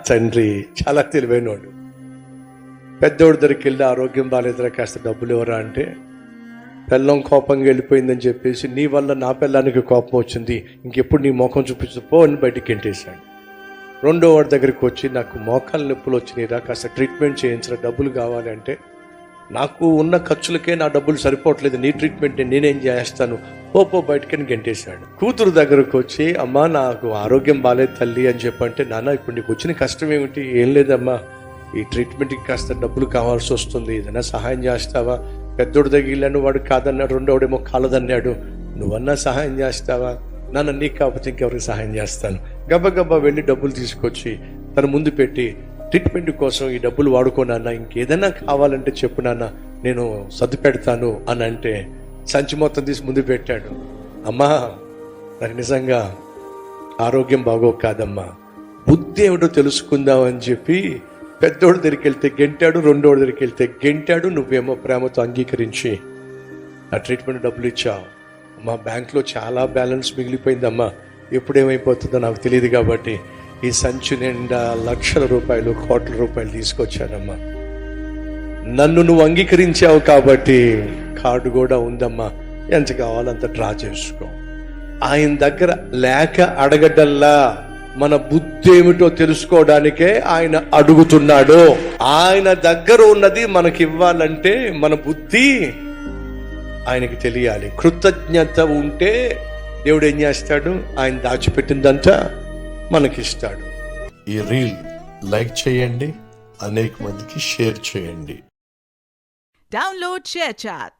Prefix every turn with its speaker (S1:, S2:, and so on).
S1: తండ్రి చాలా తెలివైనవాడు. పెద్దోడి దగ్గరికి వెళ్ళి ఆరోగ్యం బాగాలేదురా కాస్త డబ్బులు ఇవ్వరా అంటే, పెళ్ళం కోపంగా వెళ్ళిపోయిందని చెప్పేసి నీ వల్ల నా పెళ్ళానికి కోపం వచ్చింది, ఇంకెప్పుడు నీ మోకం చూపించపో అని బయటికి గెంటేశాడు. రెండో వాడి దగ్గరికి వచ్చి నాకు మోకాలు నొప్పులు వచ్చినాయిరా కాస్త ట్రీట్మెంట్ చేయించరా డబ్బులు కావాలి అంటే, నాకు ఉన్న ఖర్చులకే నా డబ్బులు సరిపోవట్లేదు, నీ ట్రీట్మెంట్ నేనేం చేస్తాను పో బయటకని గెంటేశాడు. కూతురు దగ్గరకు వచ్చి అమ్మా నాకు ఆరోగ్యం బాగాలేదు తల్లి అని చెప్పంటే, నాన్న ఇప్పుడు నీకు వచ్చిన కష్టం ఏమిటి? ఏం లేదమ్మా, ఈ ట్రీట్మెంట్కి కాస్త డబ్బులు కావాల్సి వస్తుంది, ఏదైనా సహాయం చేస్తావా? పెద్దోడు తగిలాను, వాడు కాదన్నాడు, రెండోడేమో కాలదన్నాడు, నువ్వన్నా సహాయం చేస్తావా? నాన్న నీకు కాకపోతే ఇంకెవరికి సహాయం చేస్తాను. గబగబా వెళ్ళి డబ్బులు తీసుకొచ్చి తన ముందు పెట్టి, ట్రీట్మెంట్ కోసం ఈ డబ్బులు వాడుకోనన్నా, ఇంకేదైనా కావాలంటే చెప్పు నాన్న నేను సర్దు పెడతాను అని అంటే సంచి మొత్తం తీసి ముందు పెట్టాడు. అమ్మా నాకు నిజంగా ఆరోగ్యం బాగో కాదమ్మా, బుద్ధి ఏమిటో తెలుసుకుందాం అని చెప్పి పెద్దోడి దగ్గరికి వెళ్తే గెంటాడు, రెండోడి దగ్గరికి వెళ్తే గెంటాడు. నువ్వేమో ప్రేమతో అంగీకరించి ఆ ట్రీట్మెంట్ డబ్బులు ఇచ్చావు. అమ్మా బ్యాంక్లో చాలా బ్యాలెన్స్ మిగిలిపోయిందమ్మా, ఎప్పుడేమైపోతుందో నాకు తెలియదు కాబట్టి ఈ సంచి నిండా లక్షల రూపాయలు, కోట్ల రూపాయలు తీసుకొచ్చానమ్మా. నన్ను నువ్వు అంగీకరించావు కాబట్టి కార్డు కూడా ఉందమ్మా, ఎంత కావాలంత డ్రా చేసుకో. ఆయన దగ్గర లేక అడగటల్లా మన బుద్ధి ఏమిటో తెలుసుకోవడానికే ఆయన అడుగుతున్నాడు. ఆయన దగ్గర ఉన్నది మనకి ఇవ్వాలంటే మన బుద్ధి ఆయనకి తెలియాలి. కృతజ్ఞత ఉంటే దేవుడు ఏం చేస్తాడు? ఆయన దాచిపెట్టిందంతా మనకిస్తాడు. ఈ రీల్ లైక్ చేయండి, అనేక మందికి షేర్ చేయండి.
S2: Download ShareChat.